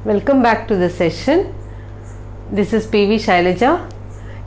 Welcome back to the session. This is PV Shailaja.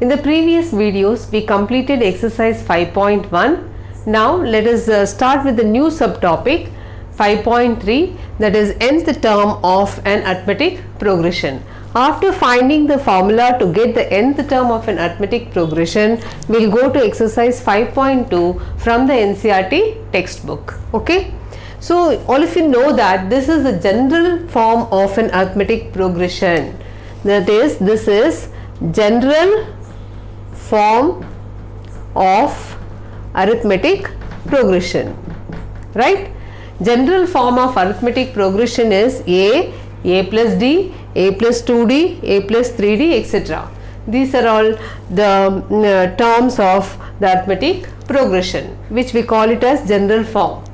In the previous videos, we completed exercise 5.1. Now let us start with the new subtopic 5.3, that is nth term of an arithmetic progression. After finding the formula to get the nth term of an arithmetic progression, we will go to exercise 5.2 from the NCERT textbook. Okay. So all of you know that this is the general form of an arithmetic progression. That is, this is general form of arithmetic progression, right? General form of arithmetic progression is a plus d, a plus 2d, a plus 3d, etc. These are all the terms of the arithmetic progression, which we call it as general form.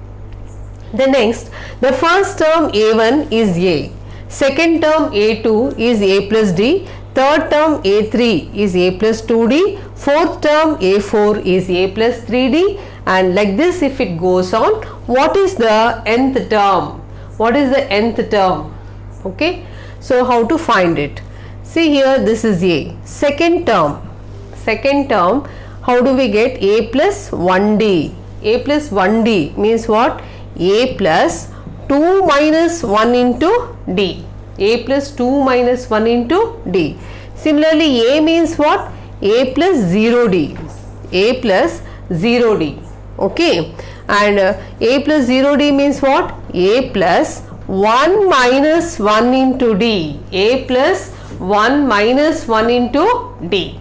The next, the first term a1 is a, second term a2 is a plus d, third term a3 is a plus 2d, fourth term a4 is a plus 3d, and like this if it goes on. What is the nth term? What is the nth term? Okay, so how to find it? See here, this is a. Second term, how do we get a plus 1d? A plus 1d means what? A plus 2 minus 1 into d. A plus 2 minus 1 into d. Similarly, a means what? A plus 0d. A plus 0d. Okay. And a plus 0d means what? A plus 1 minus 1 into d. A plus 1 minus 1 into d.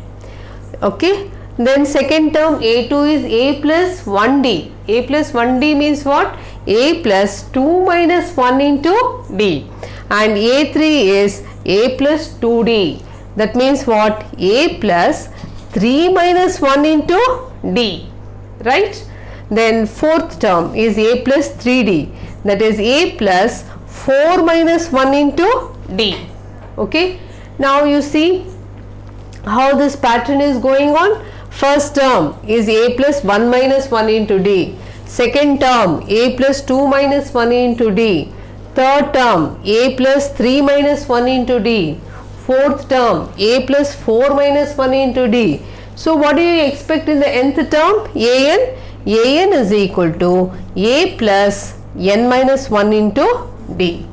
Okay. Then second term a2 is a plus 1d. A plus 1d means what? A plus 2 minus 1 into d. And a3 is a plus 2d. That means what? A plus 3 minus 1 into d. Right? Then fourth term is a plus 3d. That is a plus 4 minus 1 into d. Okay? Now you see how this pattern is going on. First term is a plus 1 minus 1 into d. Second term a plus 2 minus 1 into d. Third term a plus 3 minus 1 into d. Fourth term a plus 4 minus 1 into d. So what do you expect in the nth term? an? An is equal to a plus n minus 1 into d.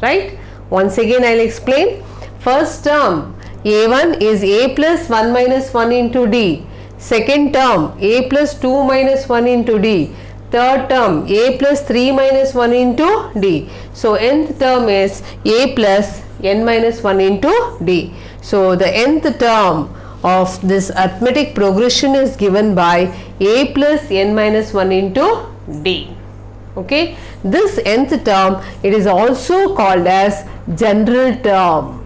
Right? Once again I will explain. First term a1 is a plus 1 minus 1 into d. Second term a plus 2 minus 1 into d. Third term a plus 3 minus 1 into d. So nth term is a plus n minus 1 into d. So the nth term of this arithmetic progression is given by a plus n minus 1 into d. Okay, this nth term, it is also called as general term.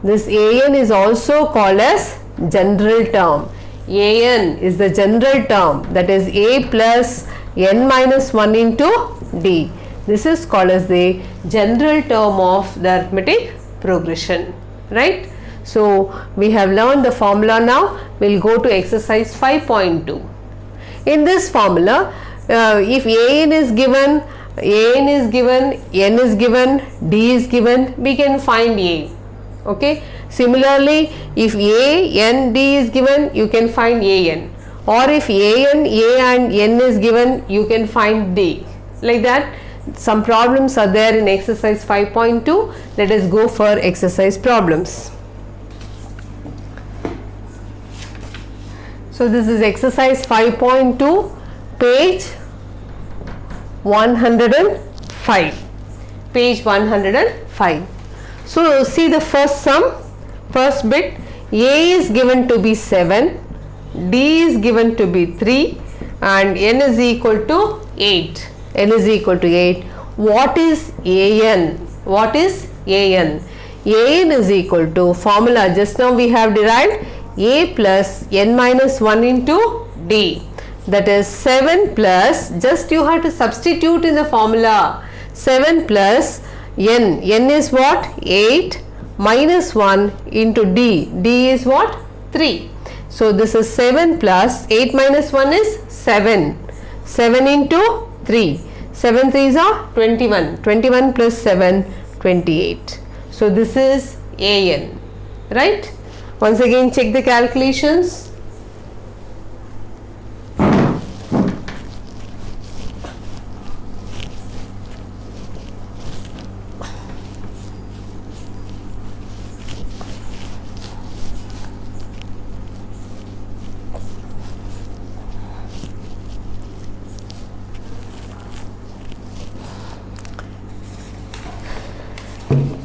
This an is also called as general term. An is the general term, that is a plus n minus 1 into d. This is called as the general term of the arithmetic progression, right? So we have learned the formula. Now we will go to exercise 5.2. In this formula, if an is given, n is given, d is given, we can find a. Okay. Similarly, if a, n, d is given, you can find a n. Or if a and n is given, you can find d. Like that, some problems are there in exercise 5.2. Let us go for exercise problems. So this is exercise 5.2, page 105. Page 105. So see the first sum, first bit. A is given to be 7, d is given to be 3, and n is equal to 8. N is equal to 8. What is an? What is an? An is equal to, formula just now we have derived, a plus n minus 1 into d. That is 7 plus, just you have to substitute in the formula. 7 plus n. N is what? 8 minus 1 into d. D is what? 3. So this is 7 plus 8 minus 1 is 7. 7 into 3. 7 3s are 21. 21 plus 7, 28. So this is AN, right? Once again check the calculations.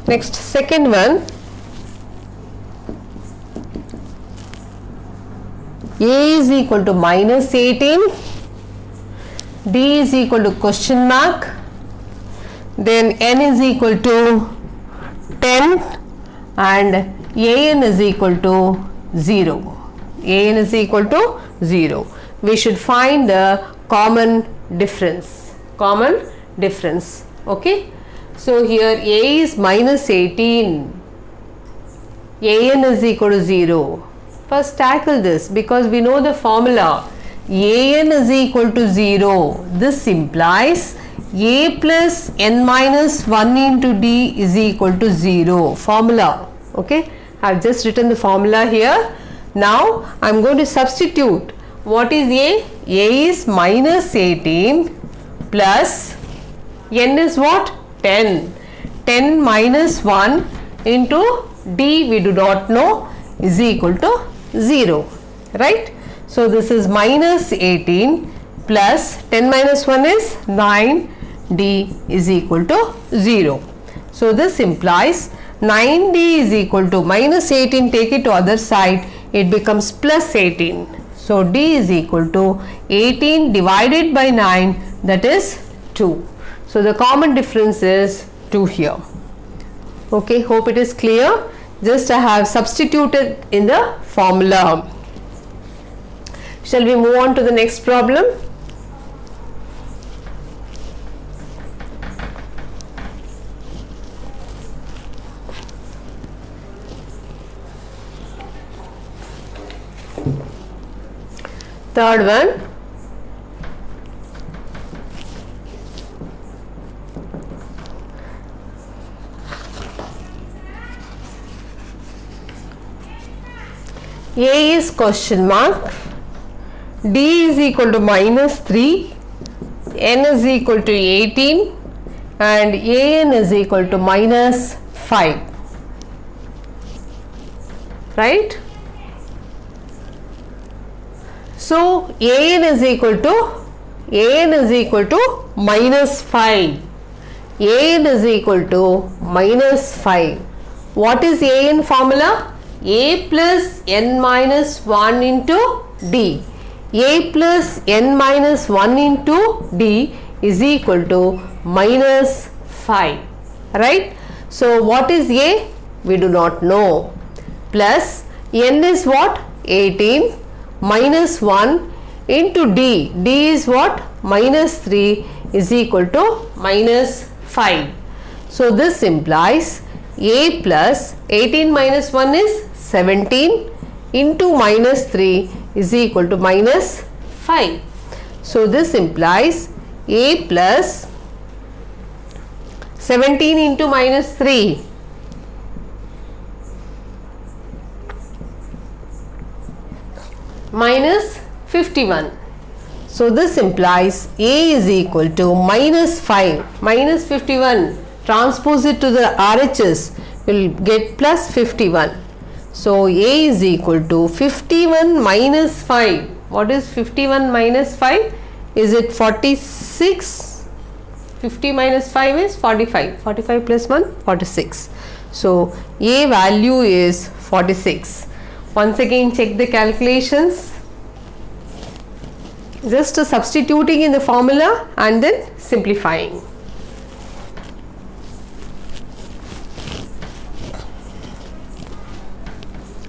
Next, second one, A is equal to minus 18, D is equal to question mark, then N is equal to 10 and AN is equal to 0. AN is equal to 0. We should find the common difference. Okay. So here A is minus 18, AN is equal to 0. First tackle this because we know the formula. AN is equal to 0. This implies A plus N minus 1 into D is equal to 0. Formula. Okay. I have just written the formula here. Now I am going to substitute. What is A? A is minus 18 plus N is what? 10. 10 minus 1 into D we do not know is equal to 0, right? So this is minus 18 plus 10 minus 1 is 9, D is equal to 0. So this implies 9D is equal to minus 18, take it to other side, it becomes plus 18. So D is equal to 18 divided by 9, that is 2. So the common difference is 2 here. Okay, hope it is clear. Just I have substituted in the formula. Shall we move on to the next problem? Third one. A is question mark, D is equal to minus 3, N is equal to 18 and AN is equal to minus 5, right? So AN is equal to minus 5, AN is equal to minus 5. What is AN formula? A plus N minus 1 into D. A plus N minus 1 into D is equal to minus 5, right? So what is A? We do not know. Plus N is what? 18 minus 1 into D. D is what? Minus 3 is equal to minus 5. So this implies A plus 18 minus 1 is 17 into minus 3 is equal to minus 5. So this implies A plus 17 into minus 3 minus 51. So this implies A is equal to minus 5 minus 51. Transpose it to the RHS, will get plus 51. So A is equal to 51 minus 5. What is 51 minus 5? Is it 46? 50 minus 5 is 45. 45 plus 1, 46. So A value is 46. Once again check the calculations. Just substituting in the formula and then simplifying.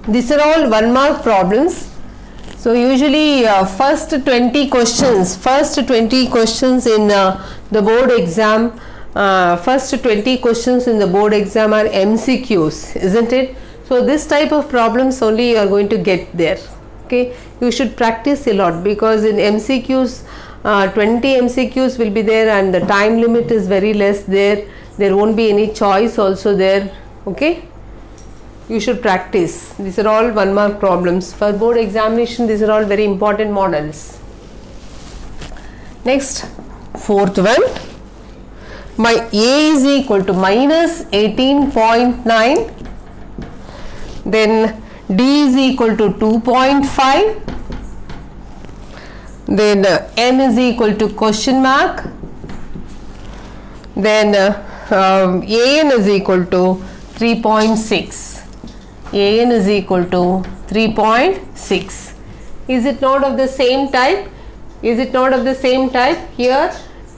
These are all 1 mark problems. So usually first 20 questions in the board exam, first 20 questions in the board exam are MCQs, isn't it? So this type of problems only you are going to get there. Okay, you should practice a lot because in MCQs 20 MCQs will be there and the time limit is very less there. There won't be any choice also there. Okay, you should practice. These are all 1 mark problems for board examination. These are all very important models. Next, fourth one, my A is equal to minus 18.9, then D is equal to 2.5, then N is equal to question mark, then AN is equal to 3.6. AN is equal to 3.6. Is it not of the same type? Is it not of the same type? Here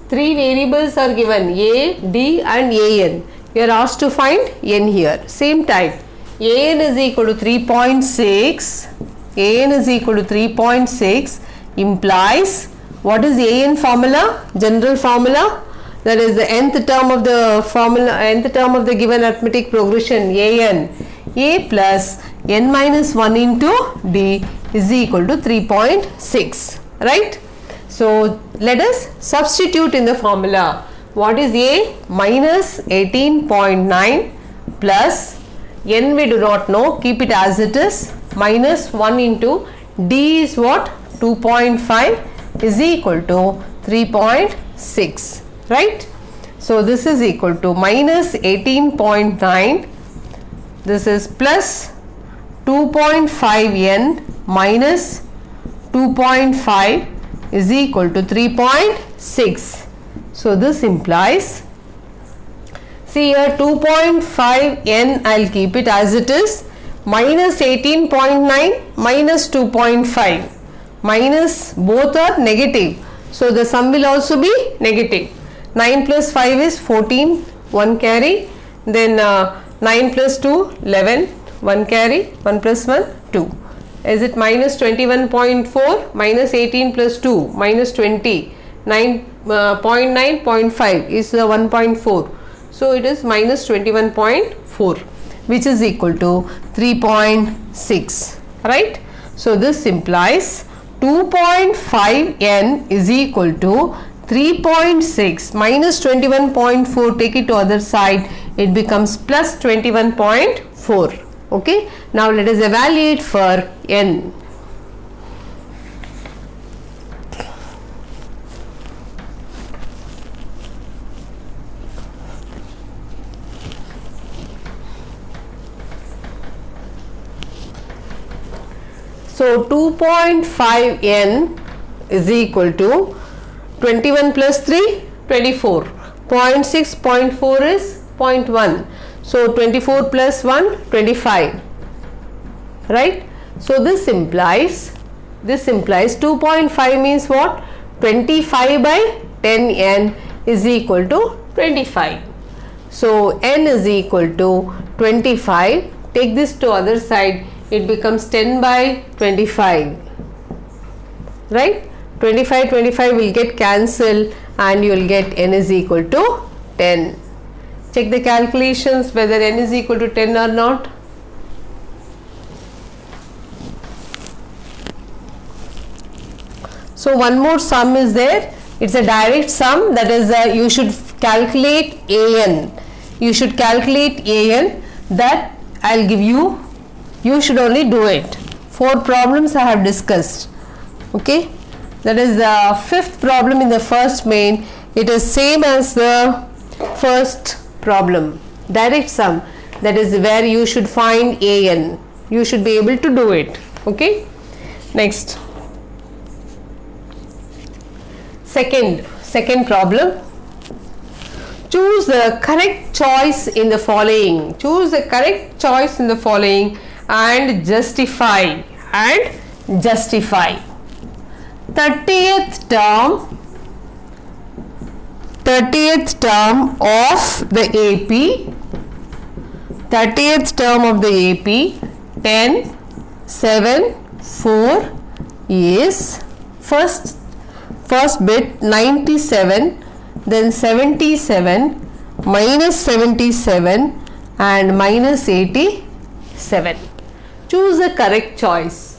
3 variables are given, A, D and AN. You are asked to find N here. Same type. AN is equal to 3.6. AN is equal to 3.6 implies, what is AN formula? General formula, that is the nth term of the formula, nth term of the given arithmetic progression, AN. A plus N minus 1 into D is equal to 3.6, right? So let us substitute in the formula. What is A? Minus 18.9 plus N we do not know, keep it as it is, minus 1 into D is what? 2.5 is equal to 3.6, right? So this is equal to minus 18.9, this is plus 2.5n minus 2.5 is equal to 3.6. So this implies, see here 2.5n, I will keep it as it is, minus 18.9 minus 2.5, minus, both are negative. So the sum will also be negative. 9 plus 5 is 14, 1 carry, then 9 plus 2, 11, 1 carry, 1 plus 1, 2. Is it minus 21.4, minus 18 plus 2, minus 20, 9.9, 0.5 is 1.4. So it is minus 21.4, which is equal to 3.6, right? So this implies 2.5n is equal to 3.6 minus 21.4, take it to other side, it becomes plus 21.4. Okay, now let us evaluate for n. So 2.5n is equal to 21 plus 3, 24. 0.6, 0.4 is 0.1. So 24 plus 1, 25. Right? So this implies 2.5 means what? 25 by 10n is equal to 25. So n is equal to 25. Take this to other side. It becomes 10 by 25, right? 25 will get cancelled and you will get n is equal to 10. Check the calculations whether n is equal to 10 or not. So one more sum is there. It's a direct sum, that is you should calculate an. You should calculate an, that I'll give you. You should only do it. 4 problems I have discussed. Okay, that is the 5th problem in the first main. It is same as the first problem, direct sum, that is where you should find an. You should be able to do it. Okay, next, second problem. Choose the correct choice in the following. Choose the correct choice in the following and justify. 30th term of the AP, 30th term of the AP, 10, 7, 4 is first bit 97, then 77, minus 77 and minus 87. Choose the correct choice.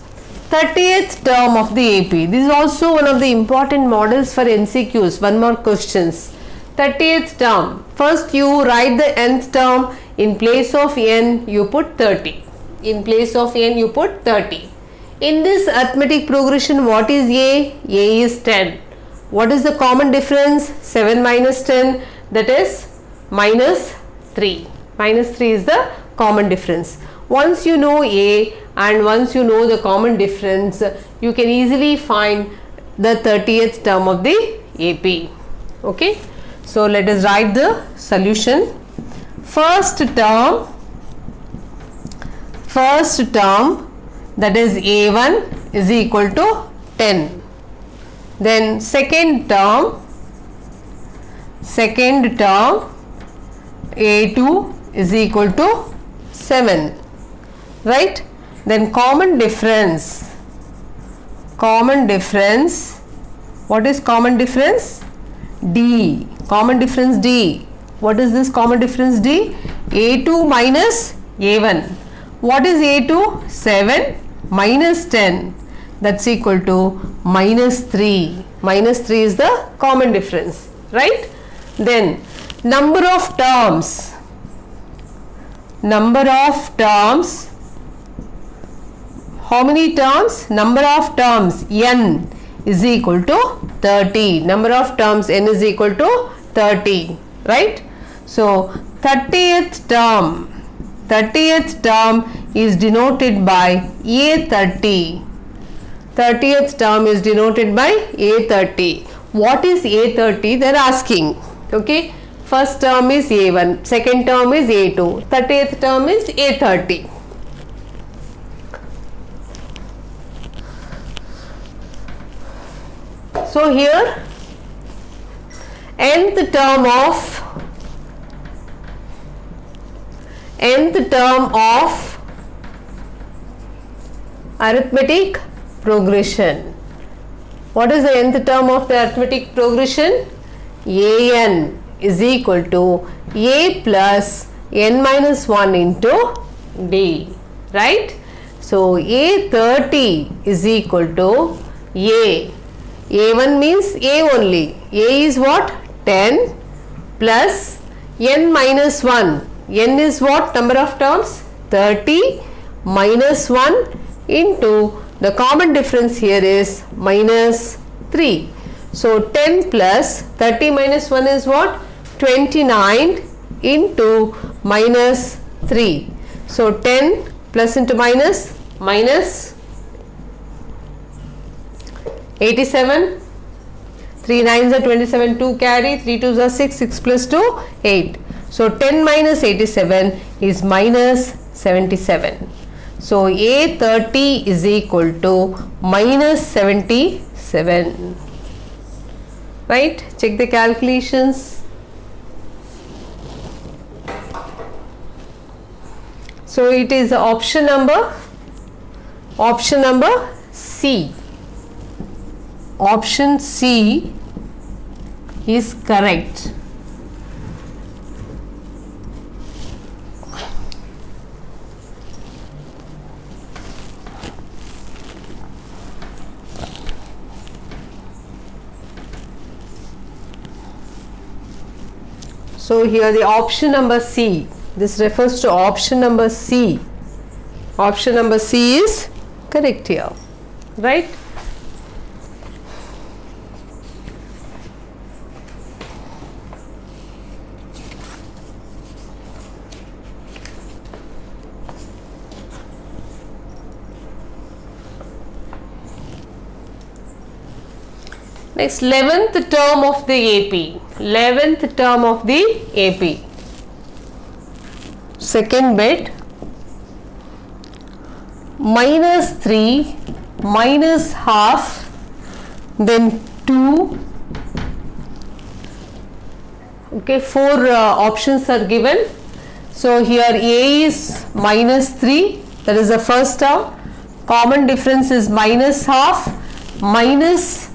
30th term of the AP. This is also one of the important models for MCQs, 1 mark questions. 30th term. First you write the nth term. In place of n you put 30. In place of n you put 30. In this arithmetic progression, what is A? A is 10. What is the common difference? 7 minus 10, that is minus 3. Minus 3 is the common difference. Once you know A and once you know the common difference, you can easily find the 30th term of the AP. Okay. So let us write the solution. First term, that is A1 is equal to 10. Then second term A2 is equal to 7, right? Then common difference, what is common difference? D, common difference D. What is this common difference D? A2 minus A1. What is A2? 7 minus 10, that's equal to minus 3. Minus 3 is the common difference, right? Then number of terms, how many terms? Number of terms n is equal to 30. Number of terms n is equal to 30, right? So 30th term is denoted by A30. 30th term is denoted by A30. What is A30? They are asking. Okay. First term is A1, second term is A2, 30th term is A30. So here nth term of arithmetic progression. What is the nth term of the arithmetic progression? An is equal to A plus n minus 1 into D, right? So A30 is equal to A. A1 means A only. A is what? 10 plus n minus 1. N is what? Number of terms? 30 minus 1 into the common difference here is minus 3. So 10 plus 30 minus 1 is what? 29 into minus 3. So 10 plus into minus, minus 87. 3 9s are 27, 2 carry, 3 2s are 6, 6 plus 2, 8. So 10 minus 87 is minus 77. So A30 is equal to minus 77. Right? Check the calculations. So it is option number C. Option C is correct. So here the option number C, this refers to option number C. Option number C is correct here, right? Next, 11th term of the AP. 11th term of the AP. Second bit, minus 3, minus half, then 2. Okay, 4 options are given. So here A is minus 3, that is the first term. Common difference is minus half, minus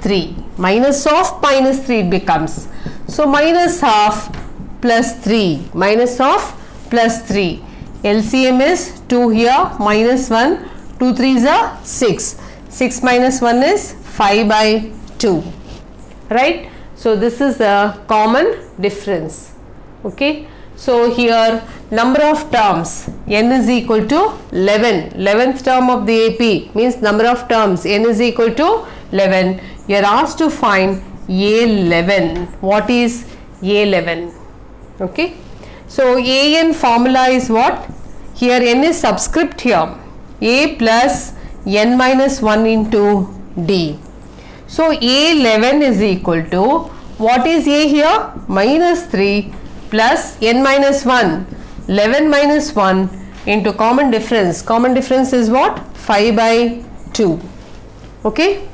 3. Minus of minus 3 it becomes. So minus half plus 3. Minus of plus 3. LCM is 2 here, minus 1. 2 3s are 6. 6 minus 1 is 5 by 2. Right? So this is the common difference. Okay. So here number of terms, n is equal to 11. 11th term of the AP means number of terms, n is equal to 11. You are asked to find A11. What is A11? Okay. So AN formula is what? Here n is subscript here. A plus n minus 1 into D. So A11 is equal to, what is A here? Minus 3 plus n minus 1. 11 minus 1 into common difference. Common difference is what? 5 by 2. Okay.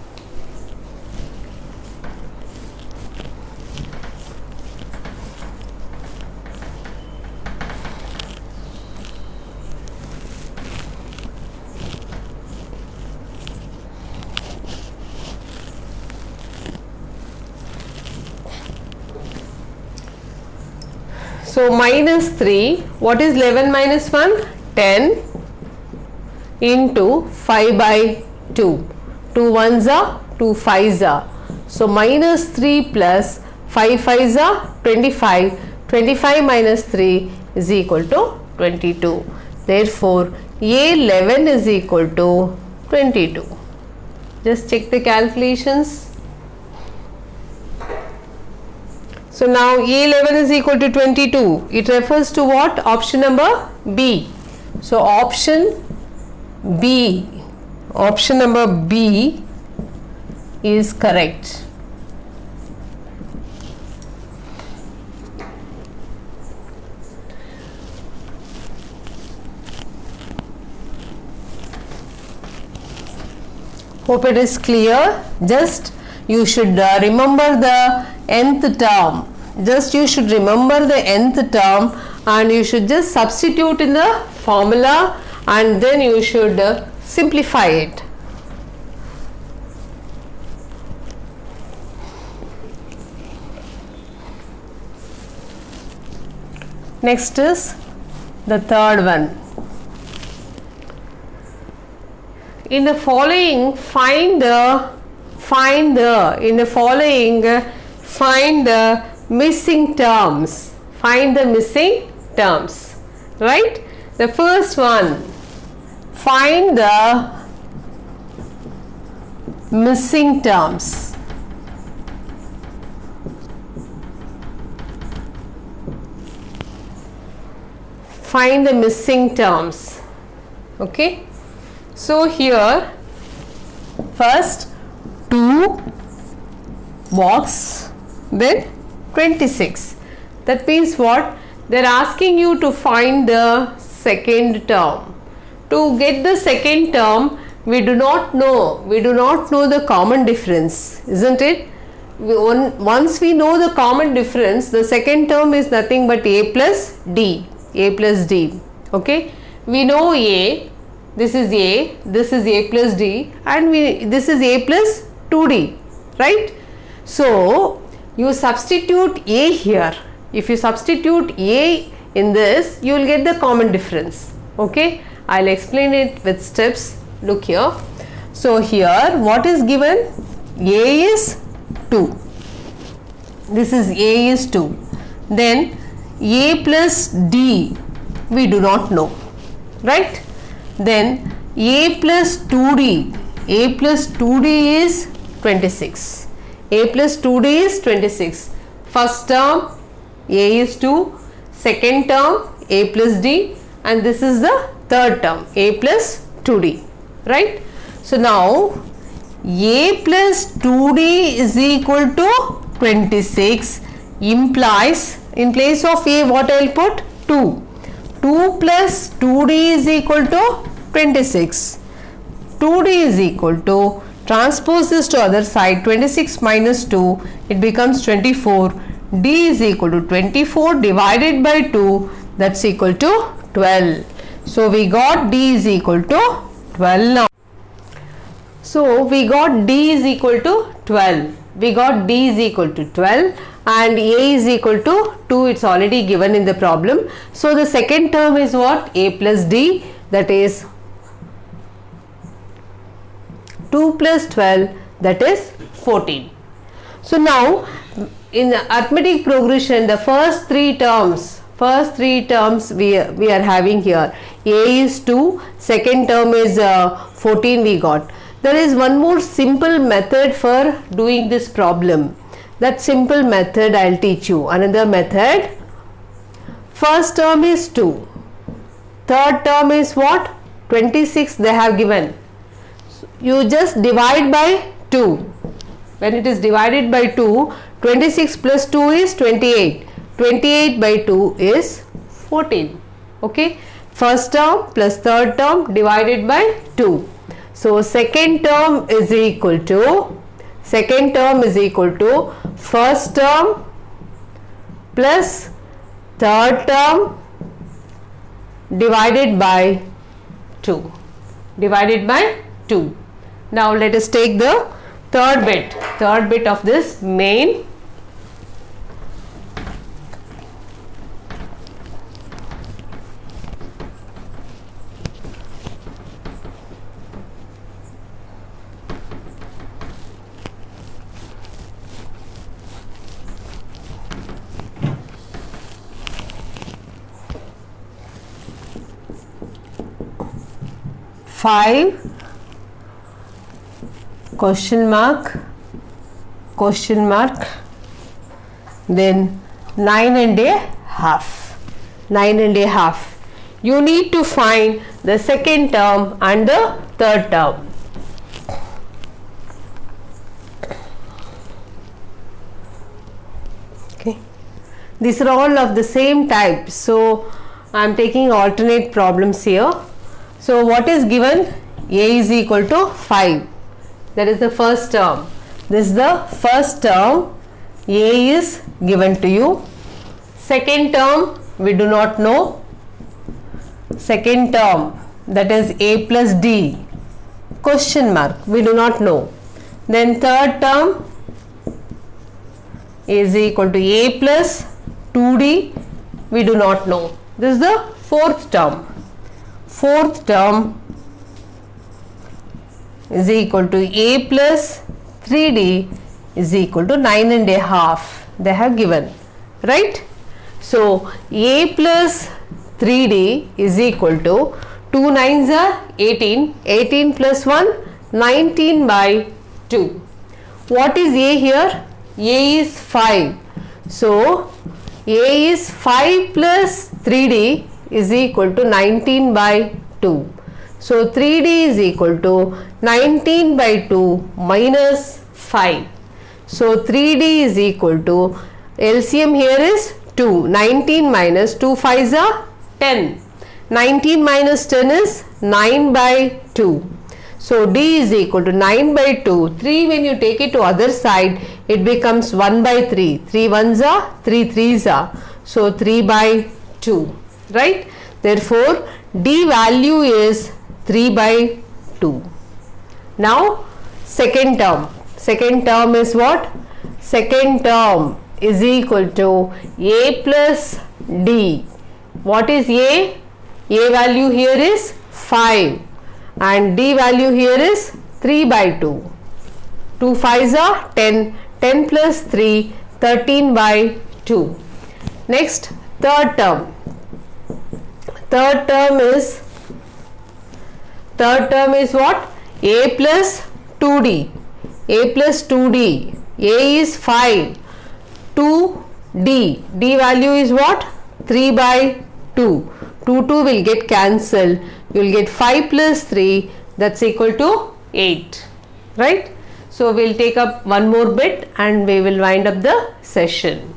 So minus 3, what is 11 minus 1? 10 into 5 by 2. 2 ones are, 2 fives are. So minus 3 plus 5 fives are 25. 25 minus 3 is equal to 22. Therefore, A11 is equal to 22. Just check the calculations. So now A11 is equal to 22. It refers to what? Option number B. So option B, option number B is correct. Hope it is clear. Just you should remember the nth term. Just you should remember the nth term and you should just substitute in the formula and then you should simplify it. Next is the third one. In the following, find the missing terms. Find the missing terms. Right? The first one, find the missing terms. Find the missing terms. Okay. So here first 2 box, then 26. That means what? They are asking you to find the second term. To get the second term, we do not know the common difference, isn't it? Once we know the common difference, the second term is nothing but A plus D. A plus D. Okay. We know A. This is A plus D and this is A plus 2D, right? So, you substitute A here. If you substitute A in this, you will get the common difference. Okay, I will explain it with steps. Look here. So, here what is given? A is 2. This is A is 2. Then A plus D we do not know, right? Then A plus 2D, A plus 2D is 26. A plus 2D is 26. First term A is 2, second term A plus D and this is the third term A plus 2D, right? So now A plus 2D is equal to 26 implies, in place of A what I will put? 2. 2 plus 2D is equal to 26. 2D is equal to, transpose this to other side, 26 minus 2, it becomes 24. D is equal to 24 divided by 2, that's equal to 12. So we got D is equal to 12 now. So we got D is equal to 12. We got D is equal to 12 and A is equal to 2, it's already given in the problem. So the second term is what? A plus D, that is 2 plus 12, that is 14. So now in the arithmetic progression, the first three terms we are having here. A is 2, second term is 14 we got. There is one more simple method for doing this problem. That simple method I will teach you. Another method. First term is 2. Third term is what? 26 they have given. You just divide by 2. When it is divided by 2, 26 plus 2 is 28. 28 by 2 is 14. Okay. First term plus third term divided by 2. So second term is equal to first term plus third term divided by 2. Now let us take the third bit of this main. Five question mark, then 9.5. You need to find the second term and the third term. Okay, these are all of the same type, so I am taking alternate problems here. So what is given? A is equal to 5. That is the first term. This is the first term. A is given to you. Second term we do not know. Second term, that is A plus D, question mark, we do not know. Then third term is equal to A plus 2D, we do not know. This is the fourth term. Fourth term is equal to A plus 3D is equal to 9.5. They have given, right? So A plus 3D is equal to 2 9s are 18. 18 plus 1, 19 by 2. What is A here? A is 5. So A is 5 plus 3D is equal to 19 by 2. So 3D is equal to 19 by 2 minus 5. So 3D is equal to, LCM here is 2. 19 minus 2 5s are 10. 19 minus 10 is 9 by 2. So D is equal to 9 by 2. 3 when you take it to other side, it becomes 1 by 3. 3 1s are, 3 3s are. So 3 by 2. Right? Therefore, D value is 3 by 2. Now, second term. Second term is what? Second term is equal to A plus D. What is A? A value here is 5 and D value here is 3 by 2. 2 5s are 10. 10 plus 3, 13 by 2. Next, third term. Third term is what? A plus 2D. A plus 2D. A is 5. 2D. D value is what? 3 by 2. 2 will get cancelled. You will get 5 plus 3, that's equal to 8. Right? So we will take up one more bit and we will wind up the session.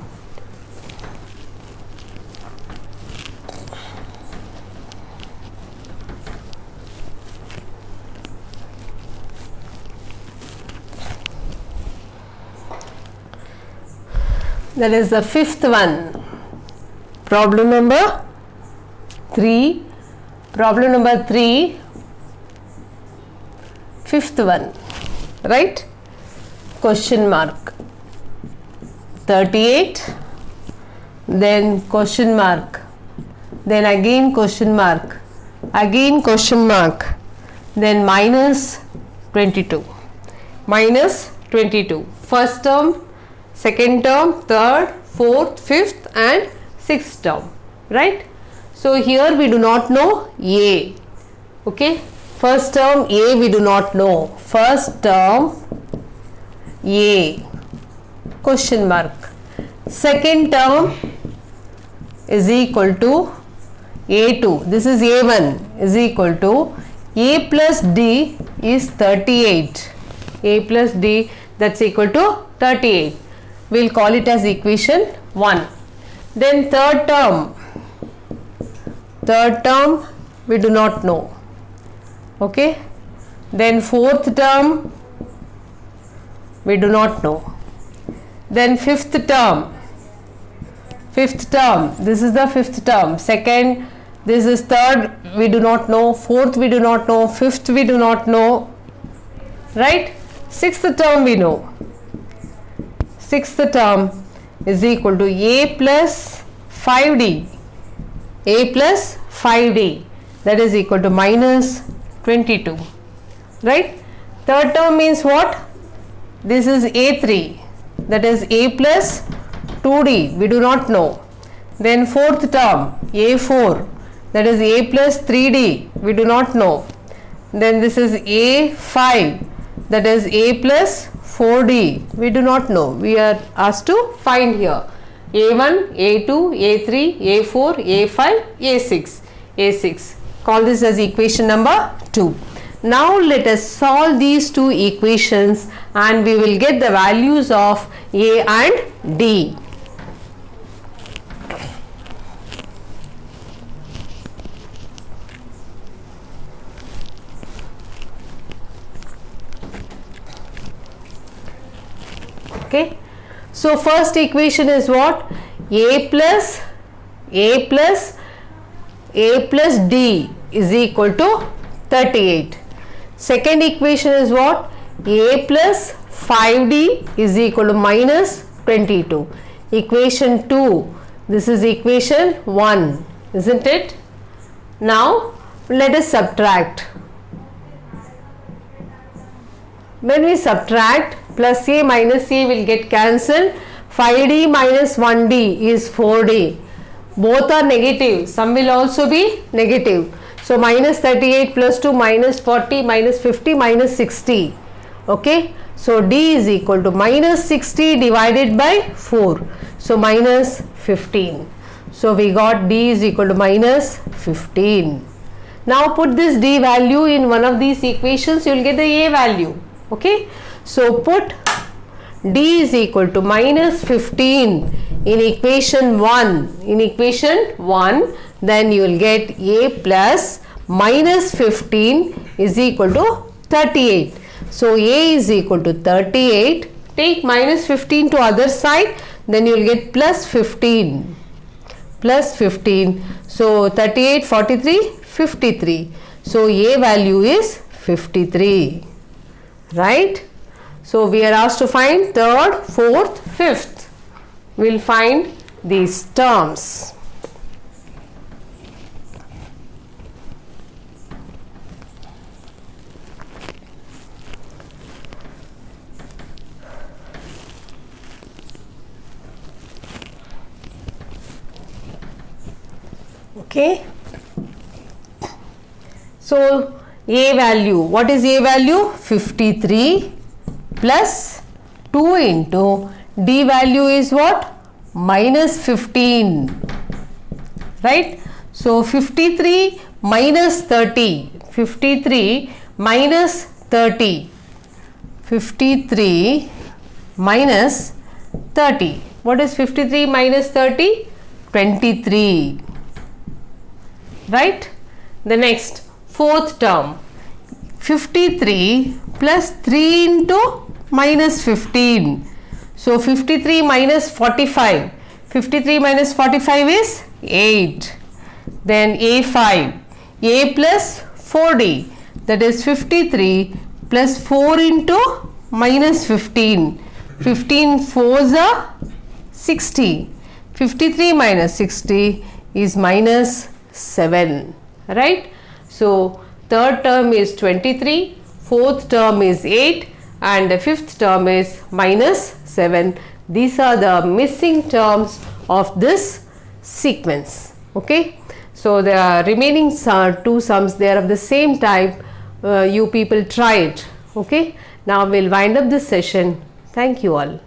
That is the fifth one. Problem number 3. Problem number 3. Fifth one. Right? Question mark. 38. Then question mark. Then again question mark. Again question mark. Then minus 22. Minus 22. First term, second term, third, fourth, fifth and sixth term, right? So here we do not know A, okay. First term A we do not know. First term A, question mark. Second term is equal to A2. This is A1 is equal to A plus D is 38. A plus D, that's equal to 38. We'll call it as equation 1. Then third term we do not know, okay. Then fourth term we do not know. Then fifth term, this is the fifth term. Second, this is third, we do not know. Fourth we do not know. Fifth we do not know, right? Sixth term we know. Sixth term is equal to A plus 5D. A plus 5D, that is equal to minus 22, right? Third term means what? This is A3, that is A plus 2D, we do not know. Then fourth term A4, that is A plus 3D, we do not know. Then this is A5, that is A plus 4D, we do not know. We are asked to find here A1, A2, A3, A4, A5, A6, A6. Call this as equation number 2. Now let us solve these two equations and we will get the values of A and D. Okay. So first equation is what? A plus D is equal to 38. Second equation is what? A plus 5D is equal to minus 22. Equation 2. This is equation 1, isn't it? Now let us subtract. When we subtract, plus A minus A will get cancelled. 5D minus 1D is 4D. Both are negative. Some will also be negative. So minus 38 plus 2 minus 40 minus 50 minus 60. Okay. So D is equal to minus 60 divided by 4. So minus 15. So we got D is equal to minus 15. Now put this D value in one of these equations, you will get the A value. Okay. So put D is equal to minus 15 in equation 1. In equation 1, then you will get A plus minus 15 is equal to 38. So A is equal to 38. Take minus 15 to other side, then you will get plus 15. Plus 15. So 38, 43, 53. So A value is 53. Right? So we are asked to find third, fourth, fifth. We will find these terms. Okay. So A value, what is A value? 53 plus 2 into D value is what? Minus 15, right? So 53 minus 30, 53 minus 30, 53 minus 30. What is 53 minus 30? 23, right? The next, fourth term, 53 plus 3 into minus 15. So 53 minus 45. 53 minus 45 is 8. Then A5. A plus 4D. That is 53 plus 4 into minus 15. 15 4s are 60. 53 minus 60 is minus 7. Right? So third term is 23. Fourth term is 8. And the fifth term is minus 7. These are the missing terms of this sequence. Okay, so the remaining two sums, they are of the same type. You people try it. Okay, now we'll wind up this session. Thank you all.